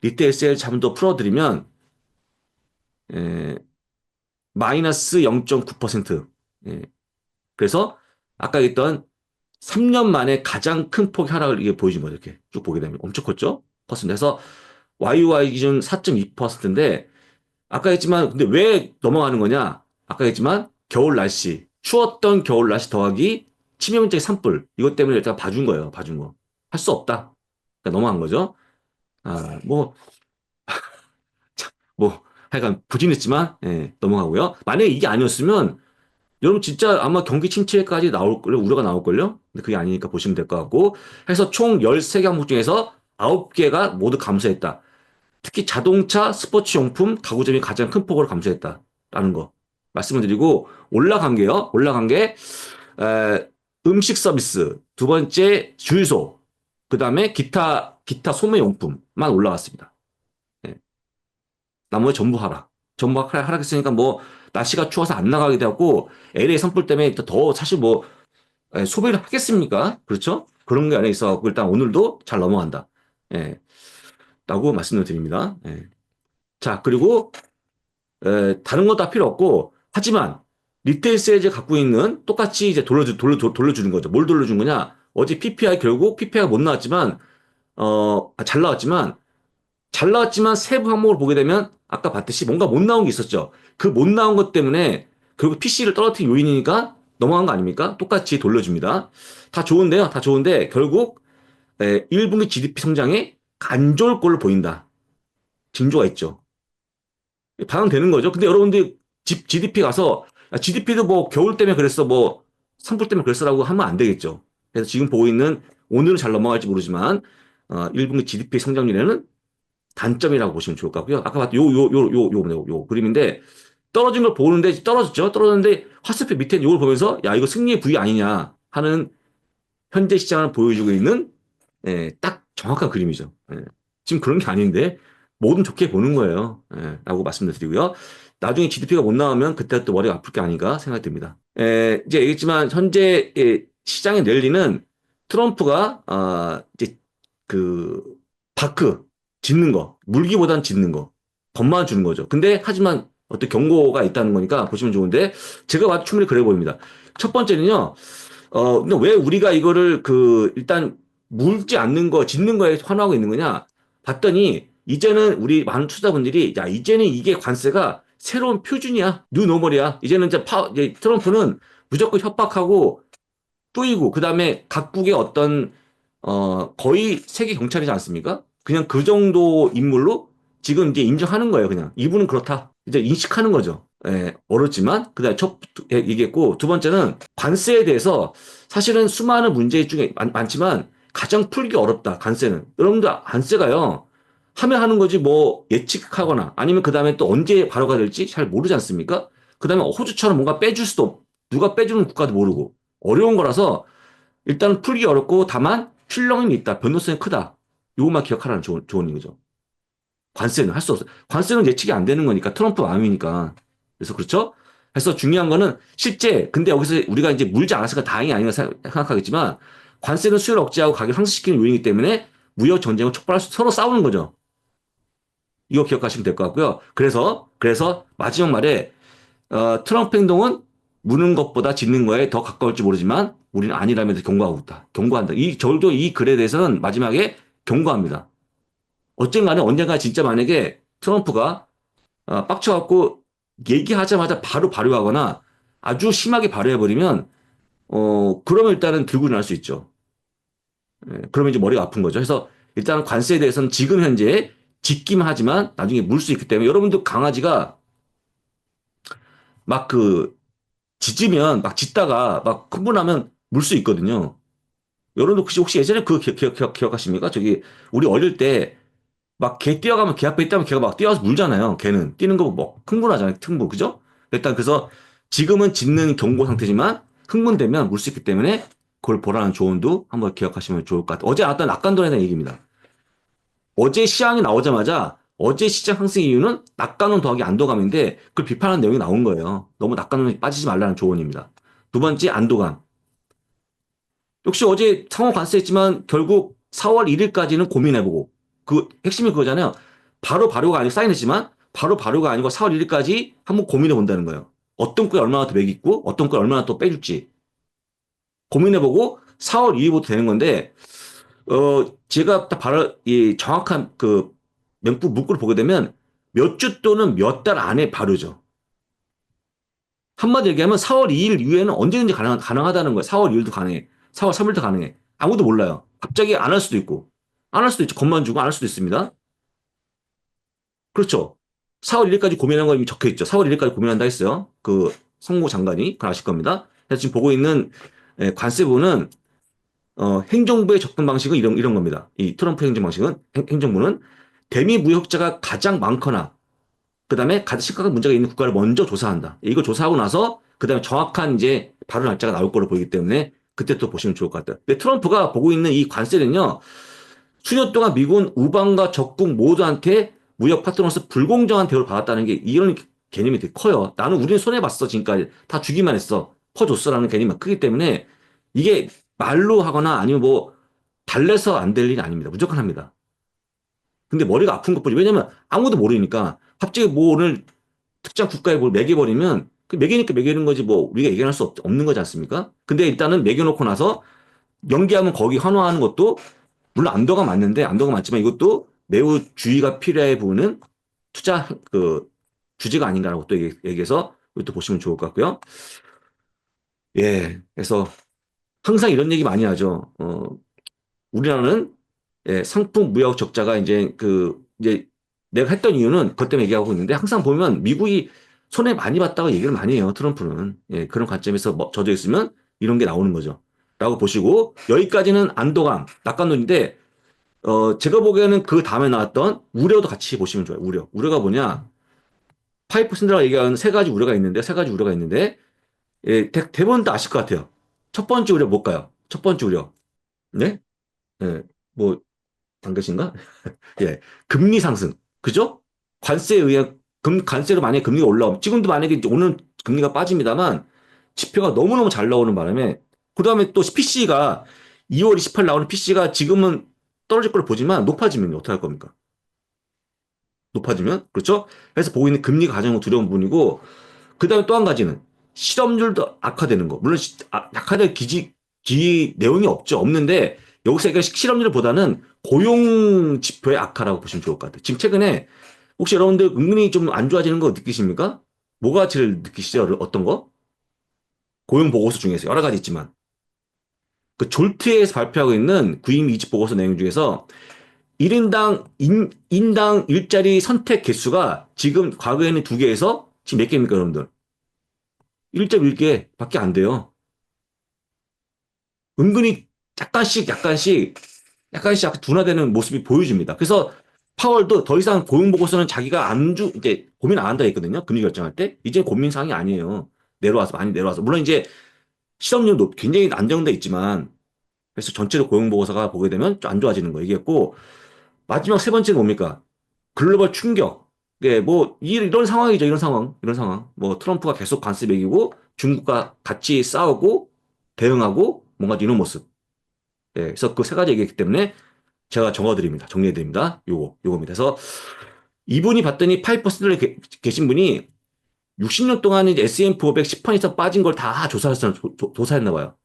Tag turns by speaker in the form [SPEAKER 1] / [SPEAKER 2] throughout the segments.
[SPEAKER 1] 리테일 세일 좀 더 풀어드리면 에, 마이너스 0.9%. 예. 그래서 아까 얘기했던 3년 만에 가장 큰 폭의 하락을 이게 보여준 거죠. 이렇게 쭉 보게 되면 엄청 컸죠. 퍼센트에서 YOY 기준 4.2%인데 아까 했지만 근데 왜 넘어가는 거냐? 아까 했지만 겨울 날씨 추웠던 겨울 날씨 더하기 치명적인 산불 이것 때문에 일단 봐준 거예요. 봐준 거. 할 수 없다. 그러니까 넘어간 거죠. 아, 뭐 하여간 부진했지만 예, 넘어가고요. 만약에 이게 아니었으면 여러분 진짜 아마 경기 침체까지 나올 걸요. 우려가 나올 걸요. 근데 그게 아니니까 보시면 될 것 같고 해서 총 13개 항목 중에서 9개가 모두 감소했다. 특히 자동차, 스포츠 용품, 가구점이 가장 큰 폭으로 감소했다라는 거 말씀을 드리고 올라간 게요. 올라간 게 음식 서비스, 두 번째 주유소, 그다음에 기타 소매 용품만 올라갔습니다. 예. 나머지 전부 하락. 전부 하락했으니까 뭐 날씨가 추워서 안 나가게 되었고 LA 산불 때문에 더 사실 뭐 소비를 하겠습니까? 그렇죠? 그런 게 안에 있어갖고 일단 오늘도 잘 넘어간다. 예. 라고 말씀을 드립니다. 예. 자, 그리고 다른 거 다 필요 없고 하지만 리테일 세일즈 갖고 있는 똑같이 이제 돌려주는 거죠. 뭘 돌려준 거냐? 어제 PPI 결국 PPI가 못 나왔지만 잘 나왔지만 세부 항목을 보게 되면 아까 봤듯이 뭔가 못 나온 게 있었죠. 그 못 나온 것 때문에 결국 PC를 떨어뜨린 요인이니까 넘어간 거 아닙니까? 똑같이 돌려줍니다. 다 좋은데요. 다 좋은데 결국 1분기 GDP 성장에 안 좋을 걸로 보인다. 징조가 있죠. 반영되는 거죠. 근데 여러분들 GDP 가서 GDP도 뭐 겨울 때문에 그랬어 뭐 산불 때문에 그랬어라고 하면 안 되겠죠. 그래서 지금 보고 있는 오늘은 잘 넘어갈지 모르지만 1분기 GDP 성장률에는 단점이라고 보시면 좋을 것 같고요. 아까 봤던 요 그림인데 떨어진 걸 보는데 떨어졌죠. 떨어졌는데 화살표 밑에 요걸 보면서 야 이거 승리의 부위 아니냐 하는 현재 시장을 보여주고 있는 딱 정확한 그림이죠. 지금 그런 게 아닌데 뭐든 좋게 보는 거예요. 라고 말씀을 드리고요. 나중에 GDP가 못 나오면 그때 또 머리가 아플 게 아닌가 생각이 듭니다. 이제 얘기했지만 현재 시장의 랠리는 트럼프가 이제 그 다크 짓는 거 물기보단 짓는 거 법만 주는 거죠. 근데 하지만 어떤 경고가 있다는 거니까 보시면 좋은데 제가 봐도 충분히 그래 보입니다. 첫 번째는요. 근데 왜 우리가 이거를 일단 물지 않는 거, 짓는 거에 환호하고 있는 거냐? 봤더니, 이제는 우리 많은 투자자분들이, 야, 이제는 이게 관세가 새로운 표준이야. 뉴노멀이야. 이제는 이제 트럼프는 무조건 협박하고, 뿌이고, 그 다음에 각국의 어떤, 거의 세계 경찰이지 않습니까? 그냥 그 정도 인물로 지금 이제 인정하는 거예요, 그냥. 이분은 그렇다. 이제 인식하는 거죠. 어렵지만, 그 다음에 얘기했고, 두 번째는 관세에 대해서 사실은 수많은 문제 중에 많지만 가장 풀기 어렵다, 관세는. 여러분들, 관세가요, 하면 하는 거지 뭐 예측하거나 아니면 그 다음에 또 언제 발효가 될지 잘 모르지 않습니까? 그 다음에 호주처럼 뭔가 빼줄 수도 누가 빼주는 국가도 모르고 어려운 거라서 일단은 풀기 어렵고 다만 필령이 있다. 변동성이 크다. 이것만 기억하라는 좋은 거죠. 관세는 할 수 없어요. 관세는 예측이 안 되는 거니까 트럼프 마음이니까. 그래서 그렇죠? 그래서 중요한 거는 실제 근데 여기서 우리가 이제 물지 않았으니까 다행이 아닌가 생각하겠지만 관세는 수요를 억제하고 가격 상승시키는 요인이기 때문에 무역 전쟁을 촉발할 수 서로 싸우는 거죠. 이거 기억하시면 될 것 같고요. 그래서 마지막 말에 트럼프 행동은 무는 것보다 짓는 거에 더 가까울지 모르지만 우리는 아니라면서 경고하고 있다. 경고한다. 저도 이 글에 대해서는 마지막에 경고합니다. 어쨌든 언젠가 진짜 만약에 트럼프가 빡쳐갖고 얘기하자마자 바로 발효하거나 아주 심하게 발효해버리면 그러면 일단은 들고 일어날 수 있죠. 그러면 이제 머리가 아픈 거죠. 그래서 일단 관세에 대해서는 지금 현재 짓기만 하지만 나중에 물 수 있기 때문에 여러분도 강아지가 막 짖으면 막 짖다가 막 흥분하면 물 수 있거든요. 여러분도 혹시 예전에 기억하십니까? 저기 우리 어릴 때 막 개 뛰어가면 개 앞에 있다면 걔가 막 뛰어서 물잖아요. 걔는 뛰는 거 뭐 흥분하잖아요. 흥분 그죠? 일단 그래서 지금은 짖는 경고 상태지만 흥분되면 물 수 있기 때문에 그걸 보라는 조언도 한번 기억하시면 좋을 것 같아요. 어제 나왔던 낙관론에 대한 얘기입니다. 어제 시황이 나오자마자 어제 시장 상승 이유는 낙관론 더하기 안도감인데 그걸 비판하는 내용이 나온 거예요. 너무 낙관론에 빠지지 말라는 조언입니다. 두 번째 안도감. 역시 어제 상호 관세했지만 결국 4월 1일까지는 고민해보고 그 핵심이 그거잖아요. 바로 발효가 아니고 사인했지만 바로 발효가 아니고 4월 1일까지 한번 고민해 본다는 거예요. 어떤 거에 얼마나 더 매기고 어떤 거에 얼마나 또 빼줄지 고민해보고 4월 2일부터 되는 건데 제가 딱 바로 이 정확한 그 명부 문구를 보게 되면 몇 주 또는 몇 달 안에 발효죠. 한마디 얘기하면 4월 2일 이후에는 언제든지 가능하다는 거예요. 4월 2일도 가능해. 4월 3일도 가능해. 아무도 몰라요. 갑자기 안 할 수도 있고. 안 할 수도 있죠. 겁만 주고 안 할 수도 있습니다. 그렇죠. 4월 1일까지 고민한 거 이미 적혀 있죠. 4월 1일까지 고민한다 했어요. 그 성무 장관이. 그걸 아실 겁니다. 그래서 지금 보고 있는 관세부는 행정부의 접근 방식은 이런 겁니다. 이 트럼프 행정 방식은 행정부는 대미 무역자가 가장 많거나 그다음에 가장 심각한 문제가 있는 국가를 먼저 조사한다. 이걸 조사하고 나서 그다음에 정확한 이제 발효 날짜가 나올 걸로 보이기 때문에 그때 또 보시면 좋을 것 같아요. 근데 트럼프가 보고 있는 이 관세는요. 수년 동안 미국은 우방과 적국 모두한테 무역 파트너로서 불공정한 대우를 받았다는 게 이런 개념이 되게 커요. 나는 우리는 손해봤어. 지금까지 다 주기만 했어. 퍼줬어라는 개념이 크기 때문에 이게 말로 하거나 아니면 뭐 달래서 안 될 일이 아닙니다. 무조건 합니다. 근데 머리가 아픈 것뿐이 왜냐면 아무도 모르니까 갑자기 뭐 오늘 특정 국가에 뭘 매겨버리면 그 매기니까 매기는 거지 뭐 우리가 얘기할 수 없는 거지 않습니까? 근데 일단은 매겨놓고 나서 연기하면 거기 환호하는 것도 물론 안도가 맞는데 안도가 맞지만 이것도 매우 주의가 필요해 보이는 투자 그 주제가 아닌가라고 또 얘기해서 이것도 보시면 좋을 것 같고요. 예, 그래서 항상 이런 얘기 많이 하죠. 우리나라는 상품 무역 적자가 이제 내가 했던 이유는 그것 때문에 얘기하고 있는데 항상 보면 미국이 손해 많이 봤다고 얘기를 많이 해요. 트럼프는 그런 관점에서 젖어 있으면 이런 게 나오는 거죠. 라고 보시고 여기까지는 안도감, 낙관론인데 제가 보기에는 그 다음에 나왔던 우려도 같이 보시면 좋아요. 우려가 뭐냐? 파이프 신드라가 얘기하는 세 가지 우려가 있는데 세 가지 우려가 있는데 대부분 다 아실 것 같아요. 첫 번째 우려 뭘까요? 첫 번째 우려. 네? 예, 뭐, 안 계신가? 예, 금리 상승. 그죠? 관세에 의해, 관세로 만약에 금리가 올라오면, 지금도 만약에 이제 오늘 금리가 빠집니다만, 지표가 너무너무 잘 나오는 바람에, 그 다음에 또 PC가 2월 28일 나오는 PC가 지금은 떨어질 걸 보지만 높아지면 어떻게 할 겁니까? 높아지면? 그렇죠? 그래서 보고 있는 금리가 가장 두려운 부분이고, 그 다음에 또 한 가지는 실업률도 악화되는 거. 물론 악화될 내용이 없는데 여기서 이게 실업률보다는 고용 지표의 악화라고 보시면 좋을 것 같아요. 지금 최근에 혹시 여러분들 은근히 좀 안 좋아지는 거 느끼십니까? 뭐가 제일 느끼시죠? 어떤 거? 고용 보고서 중에서 여러 가지 있지만 그 졸트에서 발표하고 있는 구임 이직 보고서 내용 중에서 1인당 인당 일자리 선택 개수가 지금 과거에는 2개에서 지금 몇 개입니까, 여러분들? 1.1개 밖에 안 돼요. 은근히 약간씩 둔화되는 모습이 보여집니다. 그래서 파월도 더 이상 고용 보고서는 자기가 이제 고민 안 한다 했거든요. 금리 결정할 때. 이제 고민 사항이 아니에요. 많이 내려와서. 물론 이제 실업률도 굉장히 안정돼 있지만, 그래서 전체로 고용 보고서가 보게 되면 좀 안 좋아지는 거 얘기했고, 마지막 세 번째는 뭡니까? 글로벌 충격. 예, 뭐, 이런 상황이죠. 이런 상황. 뭐, 트럼프가 계속 관세 매기고, 중국과 같이 싸우고, 대응하고, 뭔가 이런 모습. 예, 그래서 그 세 가지 얘기했기 때문에 제가 정리해드립니다. 요겁니다. 그래서 이분이 봤더니 8%를 계신 분이 60년 동안 이제 S&P 500 10% 이상 빠진 걸 다 조사했나 봐요.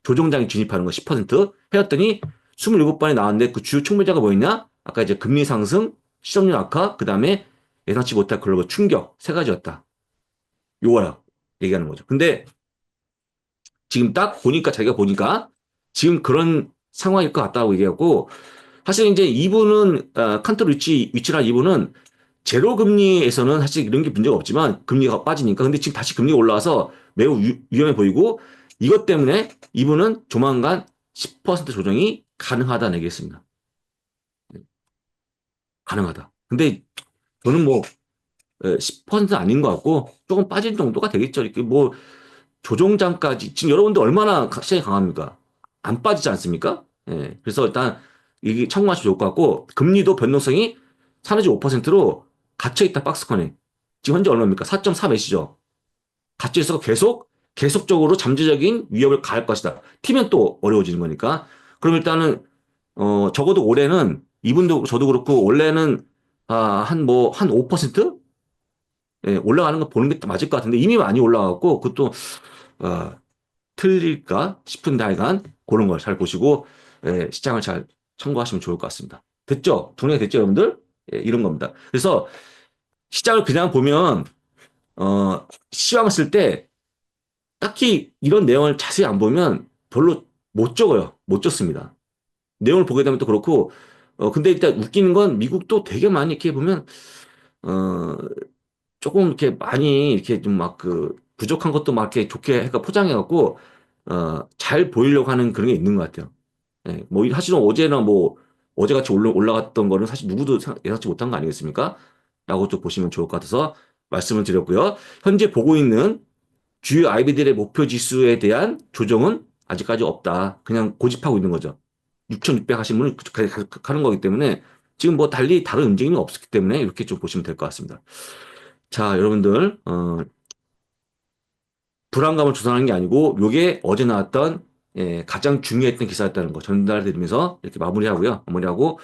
[SPEAKER 1] 조종장이 진입하는 거 10% 해왔더니 27번이 나왔는데 그 주요 촉매자가 뭐였냐? 아까 이제 금리 상승, 실업률 악화, 그 다음에 예상치 못할 글로벌 충격 세 가지였다. 요거라 얘기하는 거죠. 근데 지금 딱 보니까 자기가 보니까 지금 그런 상황일 것 같다고 얘기하고 사실 이제 이분은 칸토 위치라 이분은 제로 금리에서는 사실 이런 게 문제가 없지만 금리가 빠지니까 근데 지금 다시 금리가 올라와서 매우 위험해 보이고 이것 때문에 이분은 조만간 10% 조정이 가능하다는 얘기했습니다. 가능하다. 근데 저는 뭐 10%는 아닌 것 같고 조금 빠진 정도가 되겠죠. 이렇게 뭐 조종장까지 지금 여러분들 얼마나 시장이 강합니까? 안 빠지지 않습니까? 예. 그래서 일단 이게 참고하시면 좋을 것 같고 금리도 변동성이 4내지5%로 갇혀있다 박스권에 지금 현재 얼마입니까? 4.4 몇이죠. 갇혀있어서 계속적으로 잠재적인 위협을 가할 것이다. 튀면 또 어려워지는 거니까. 그럼 일단은 적어도 올해는 이분도 저도 그렇고 원래는 한 5%? 예, 올라가는 거 보는 게 맞을 것 같은데 이미 많이 올라갔고 그것도 어, 틀릴까 싶은데 하여간 그런 걸 잘 보시고 예, 시장을 잘 참고하시면 좋을 것 같습니다. 됐죠? 정리가 됐죠, 여러분들? 예, 이런 겁니다. 그래서 시장을 그냥 보면 시황을 쓸 때 딱히 이런 내용을 자세히 안 보면 별로 못 적어요. 못 적습니다. 내용을 보게 되면 또 그렇고 근데 일단 웃기는 건 미국도 되게 많이 이렇게 보면 어, 조금 이렇게 많이 이렇게 좀 막 그 부족한 것도 막 이렇게 좋게 해가 포장해갖고 잘 보이려고 하는 그런 게 있는 것 같아요. 예, 뭐 사실은 어제나 뭐 어제같이 올라갔던 거는 사실 누구도 예상치 못한 거 아니겠습니까? 라고 좀 보시면 좋을 것 같아서 말씀을 드렸고요. 현재 보고 있는 주요 IB들의 목표 지수에 대한 조정은 아직까지 없다. 그냥 고집하고 있는 거죠. 6,600 하신 분은 하는 거기 때문에 지금 뭐 달리 다른 움직임이 없었기 때문에 이렇게 좀 보시면 될 것 같습니다. 자, 여러분들, 불안감을 조성하는 게 아니고, 요게 어제 나왔던, 예, 가장 중요했던 기사였다는 거 전달드리면서 이렇게 마무리하고요. 마무리하고,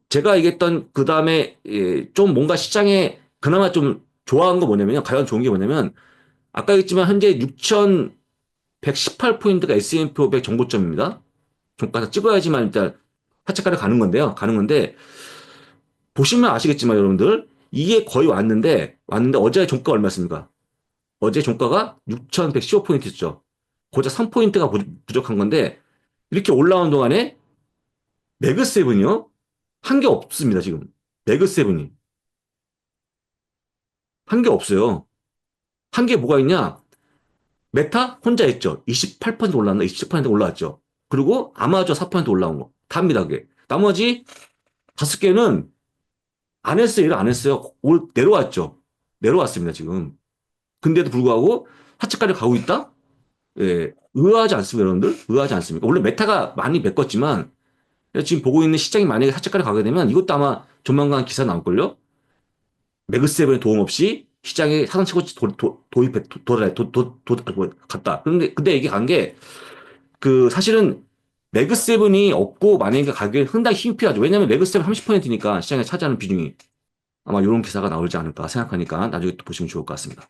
[SPEAKER 1] 제가 얘기했던 그 다음에, 예, 좀 뭔가 시장에 그나마 좀 좋아한 거 뭐냐면요. 과연 좋은 게 뭐냐면, 아까 얘기했지만 현재 6,118포인트가 S&P 500 정고점입니다. 종가 찍어야지만 일단 하차가를 가는 건데요. 가는 건데, 보시면 아시겠지만 여러분들, 이게 거의 왔는데 어제 종가 얼마였습니까? 어제 종가가 6,115포인트였죠. 고작 3포인트가 부족한 건데, 이렇게 올라온 동안에 매그세븐이요? 한 게 없습니다, 지금. 매그세븐이. 한 게 없어요. 한 게 뭐가 있냐? 메타 혼자 했죠. 28% 올랐나? 27% 올라왔죠. 그리고 아마존 4% 올라온 거. 답니다, 그게. 나머지 5개는 안 했어요. 일 안 했어요. 내려왔죠. 내려왔습니다, 지금. 근데도 불구하고 하차까지 가고 있다? 예, 의아하지 않습니까, 여러분들? 의아하지 않습니까? 물론 메타가 많이 메꿨지만 지금 보고 있는 시장이 만약에 사채가를 가게 되면 이것도 아마 조만간 기사 나올걸요? 매그세븐의 도움 없이 시장에 사상 최고치 도입해, 갔다. 근데 이게 간 게, 사실은 매그세븐이 없고 만약에 가격이 상당히 힘이 필요하죠. 왜냐면 매그세븐 30%니까 시장에 차지하는 비중이 아마 이런 기사가 나오지 않을까 생각하니까 나중에 또 보시면 좋을 것 같습니다.